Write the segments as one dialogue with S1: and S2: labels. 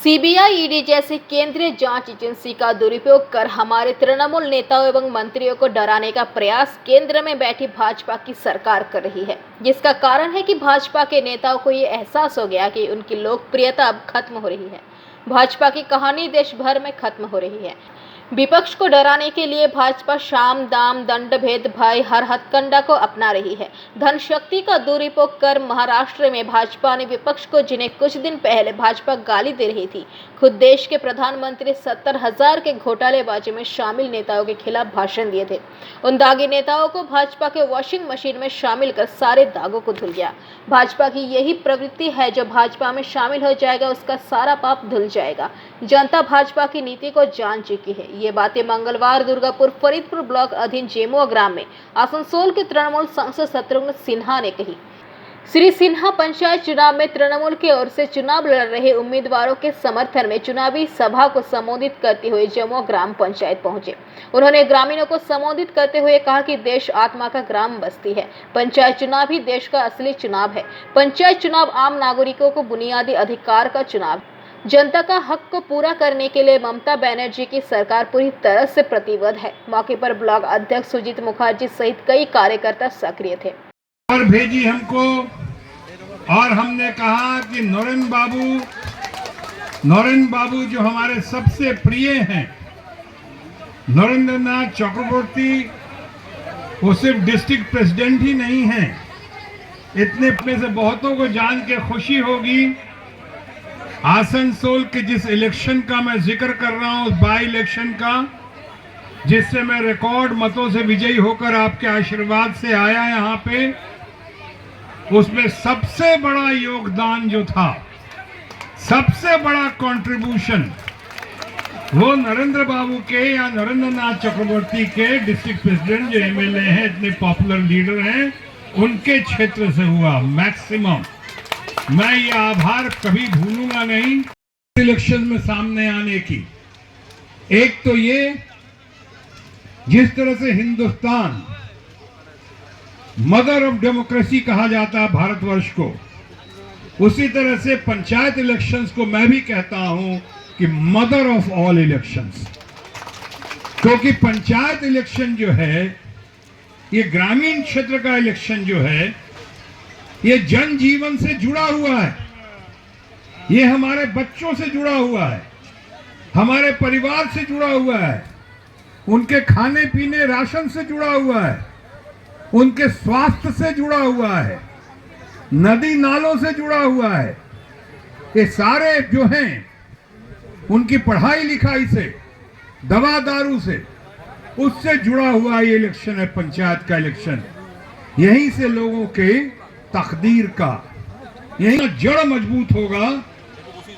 S1: CBI, ED जैसी केंद्रीय जांच एजेंसी का दुरुपयोग कर हमारे तृणमूल नेताओं एवं मंत्रियों को डराने का प्रयास केंद्र में बैठी भाजपा की सरकार कर रही है, जिसका कारण है कि भाजपा के नेताओं को ये एहसास हो गया कि उनकी लोकप्रियता अब खत्म हो रही है। भाजपा की कहानी देश भर में खत्म हो रही है। विपक्ष को डराने के लिए भाजपा साम दाम दंड भेद भय हर हथकंडा को अपना रही है। धन शक्ति का दुरुपयोग कर महाराष्ट्र में भाजपा ने विपक्ष को, जिन्हें कुछ दिन पहले भाजपा गाली दे रही थी, खुद देश के प्रधानमंत्री 70,000 के घोटालेबाजी में शामिल नेताओं के खिलाफ भाषण दिए थे। उन दागी नेताओं को भाजपा के वॉशिंग मशीन में शामिल कर सारे दागों को धुल गया। भाजपा की यही प्रवृत्ति है, जो भाजपा में शामिल हो जाएगा उसका सारा पाप धुल जाएगा। जनता भाजपा की नीति को जान चुकी है। ये बातें मंगलवार दुर्गापुर फरीदपुर ब्लॉक अधीन जेमुआ ग्राम में आसनसोल के तृणमूल सांसद शत्रुघ्न सिन्हा ने कही। श्री सिन्हा पंचायत चुनाव में तृणमूल की ओर से चुनाव लड़ रहे उम्मीदवारों के समर्थन में चुनावी सभा को संबोधित करते हुए जेमुआ ग्राम पंचायत पहुंचे। उन्होंने ग्रामीणों को संबोधित करते हुए कहा कि देश आत्मा का ग्राम बस्ती है। पंचायत चुनाव ही देश का असली चुनाव है। पंचायत चुनाव आम नागरिकों को बुनियादी अधिकार का चुनाव। जनता का हक को पूरा करने के लिए ममता बनर्जी की सरकार पूरी तरह से प्रतिबद्ध है। मौके पर ब्लॉक अध्यक्ष सुजीत मुखर्जी सहित कई कार्यकर्ता सक्रिय थे।
S2: और भेजी हमको, और हमने कहा कि नरेंद्र बाबू जो हमारे सबसे प्रिय हैं, नरेंद्र नाथ चक्रवर्ती, वो सिर्फ डिस्ट्रिक्ट प्रेसिडेंट ही नहीं हैं। इतने में से बहुतों को जान के खुशी होगी, आसनसोल के जिस इलेक्शन का मैं जिक्र कर रहा हूं, उस बाई इलेक्शन का, जिससे मैं रिकॉर्ड मतों से विजयी होकर आपके आशीर्वाद से आया यहां पे, उसमें सबसे बड़ा योगदान जो था, सबसे बड़ा कंट्रीब्यूशन, वो नरेंद्र बाबू के या नरेंद्र नाथ चक्रवर्ती के डिस्ट्रिक्ट प्रेसिडेंट जो एमएलए हैं, इतने पॉपुलर लीडर हैं, उनके क्षेत्र से हुआ मैक्सिमम। मैं ये आभार कभी भूलूंगा नहीं इलेक्शन में सामने आने की। एक तो ये, जिस तरह से हिंदुस्तान मदर ऑफ डेमोक्रेसी कहा जाता है भारतवर्ष को, उसी तरह से पंचायत इलेक्शंस को मैं भी कहता हूं कि मदर ऑफ ऑल इलेक्शंस। क्योंकि पंचायत इलेक्शन जो है, ये ग्रामीण क्षेत्र का इलेक्शन जो है, ये जनजीवन से जुड़ा हुआ है। ये हमारे बच्चों से जुड़ा हुआ है, हमारे परिवार से जुड़ा हुआ है, उनके खाने पीने राशन से जुड़ा हुआ है, उनके स्वास्थ्य से जुड़ा हुआ है, नदी नालों से जुड़ा हुआ है। ये सारे जो हैं, उनकी पढ़ाई लिखाई से, दवा दारू से, उससे जुड़ा हुआ ये इलेक्शन है, पंचायत का इलेक्शन। यहीं से लोगों के तकदीर का, यही जड़ मजबूत होगा,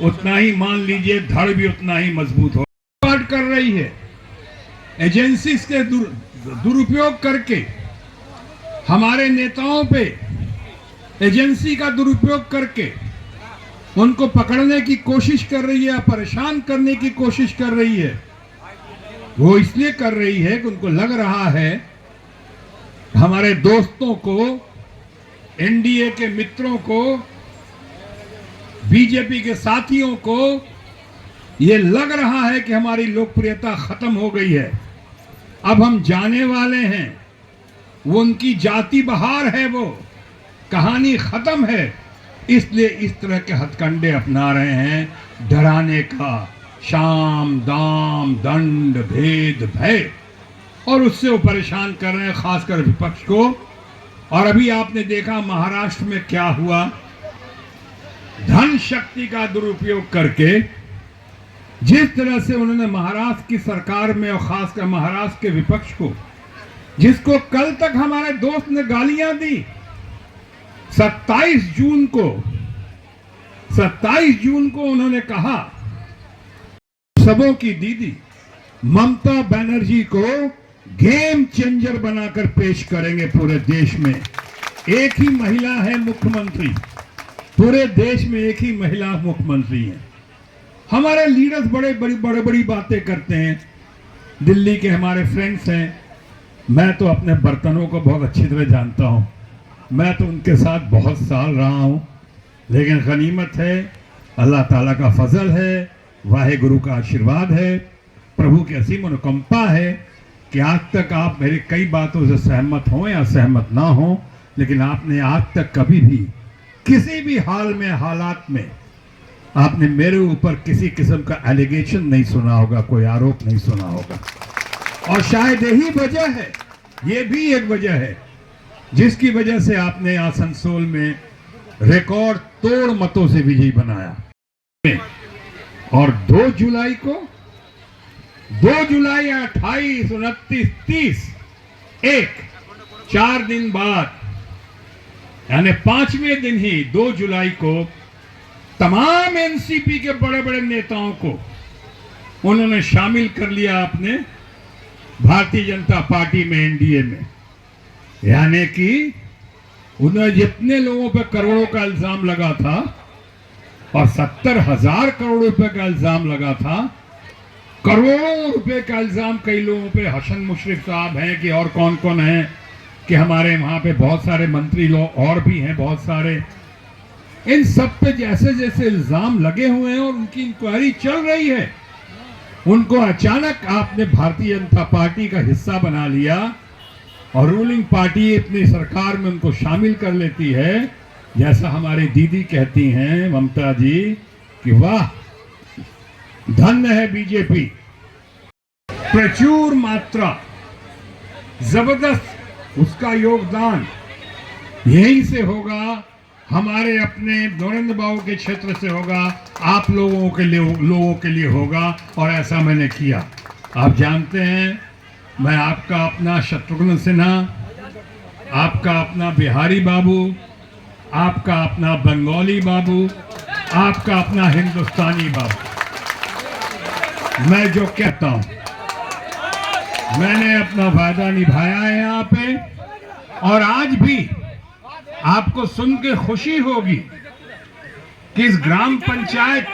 S2: उतना ही मान लीजिए धड़ भी उतना ही मजबूत होगा। बात कर रही है एजेंसी के दुरुपयोग करके, हमारे नेताओं पे एजेंसी का दुरुपयोग करके उनको पकड़ने की कोशिश कर रही है, परेशान करने की कोशिश कर रही है। वो इसलिए कर रही है कि उनको लग रहा है हमारे दोस्तों को, एनडीए के मित्रों को, बीजेपी के साथियों को ये लग रहा है कि हमारी लोकप्रियता खत्म हो गई है, अब हम जाने वाले हैं, वो उनकी जाति बहार है, वो कहानी खत्म है। इसलिए इस तरह के हथकंडे अपना रहे हैं, डराने का, शाम दाम दंड भेद भय, और उससे वो परेशान कर रहे हैं खासकर विपक्ष को। और अभी आपने देखा महाराष्ट्र में क्या हुआ, धन शक्ति का दुरुपयोग करके जिस तरह से उन्होंने महाराष्ट्र की सरकार में, और खासकर महाराष्ट्र के विपक्ष को, जिसको कल तक हमारे दोस्त ने गालियां दी, 27 जून को उन्होंने कहा, सबों की दीदी ममता बनर्जी को गेम चेंजर बनाकर पेश करेंगे पूरे देश में। एक ही महिला है मुख्यमंत्री, पूरे देश में एक ही महिला मुख्यमंत्री है। हमारे लीडर्स बड़ी बातें करते हैं, दिल्ली के हमारे फ्रेंड्स हैं, मैं तो अपने बर्तनों को बहुत अच्छी तरह जानता हूं, मैं तो उनके साथ बहुत साल रहा हूं, लेकिन गनीमत है, अल्लाह ताला का फजल है वाहे गुरु का आशीर्वाद है, प्रभु की असीम अनुकंपा है कि आज तक आप मेरी कई बातों से सहमत हों या सहमत ना हों, लेकिन आपने आज तक कभी भी किसी भी हाल में, हालात में आपने मेरे ऊपर किसी किस्म का एलिगेशन नहीं सुना होगा, कोई आरोप नहीं सुना होगा। और शायद यही वजह है, ये भी एक वजह है जिसकी वजह से आपने आसनसोल में रिकॉर्ड तोड़ मतों से विजयी बनाया। और 2 जुलाई 28, 29, 30 4 दिन बाद, यानी 5वें दिन ही 2 जुलाई को तमाम एनसीपी के बड़े बड़े नेताओं को उन्होंने शामिल कर लिया अपने भारतीय जनता पार्टी में, एनडीए में। यानी कि उन्होंने जितने लोगों पे करोड़ों का इल्जाम लगा था और 70,000 करोड़ रुपए का इल्जाम लगा था, करोड़ों रुपए का इल्जाम कई लोगों पे, हसन मुशर्रफ साहब हैं कि और कौन कौन है, कि हमारे वहां पे बहुत सारे मंत्री लोग और भी हैं, बहुत सारे, इन सब पे जैसे जैसे इल्जाम लगे हुए हैं और उनकी इंक्वायरी चल रही है, उनको अचानक आपने भारतीय जनता पार्टी का हिस्सा बना लिया और रूलिंग पार्टी अपनी सरकार में उनको शामिल कर लेती है। जैसा हमारी दीदी कहती हैं ममता जी कि वाह, धन्य है बीजेपी, प्रचुर मात्रा, जबरदस्त उसका योगदान यहीं से होगा, हमारे अपने नरेंद्र बाबू के क्षेत्र से होगा, आप लोगों के लिए होगा। और ऐसा मैंने किया। आप जानते हैं, मैं आपका अपना शत्रुघ्न सिन्हा, आपका अपना बिहारी बाबू, आपका अपना बंगाली बाबू, आपका अपना हिंदुस्तानी बाबू, मैं जो कहता हूं, मैंने अपना वादा निभाया है यहाँ पे। और आज भी आपको सुन के खुशी होगी कि इस ग्राम पंचायत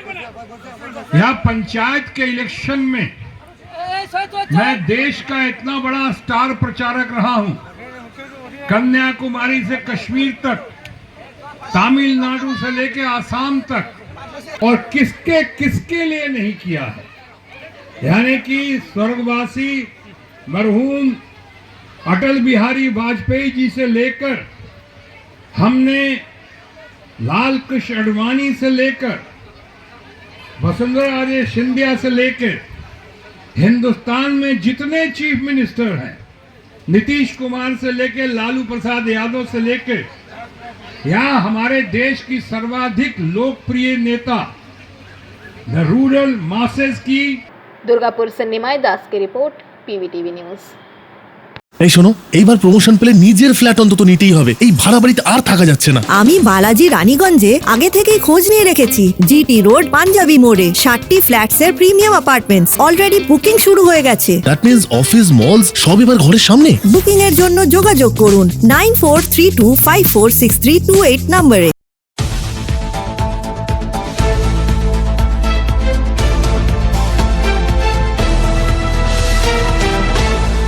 S2: या पंचायत के इलेक्शन में मैं देश का इतना बड़ा स्टार प्रचारक रहा हूं, कन्याकुमारी से कश्मीर तक, तमिलनाडु से लेकर आसाम तक, और किसके लिए नहीं किया है। यानी कि स्वर्गवासी मरहूम अटल बिहारी वाजपेयी जी से लेकर, हमने लाल कृष्ण आडवाणी से लेकर, वसुंधरा राजे सिंधिया से लेकर, हिंदुस्तान में जितने चीफ मिनिस्टर हैं, नीतीश कुमार से लेकर लालू प्रसाद यादव से लेकर, या हमारे देश की सर्वाधिक लोकप्रिय नेता द रूरल मासेस की।
S1: दुर्गापुर से निमाई दास की रिपोर्ट, पीवीटीवी न्यूज।
S3: এই শোনো, এইবার প্রমোশন পেলে নিজের ফ্ল্যাট অন্তত নিতেই হবে, এই ভাড়া বাড়িতে আর থাকা যাচ্ছে না।
S4: আমি বালাজি রানীগঞ্জে আগে থেকেই খোঁজ নিয়ে রেখেছি, জিটি রোড পাঞ্জাবি মোড়ে 60টি ফ্ল্যাটসের প্রিমিয়াম অ্যাপার্টমেন্টস অলরেডি বুকিং শুরু হয়ে গেছে।
S3: দ্যাট মিন্স অফিস, মলস সব এবার ঘরের সামনে।
S4: বুকিং এর জন্য যোগাযোগ করুন 9432546328 নম্বরে।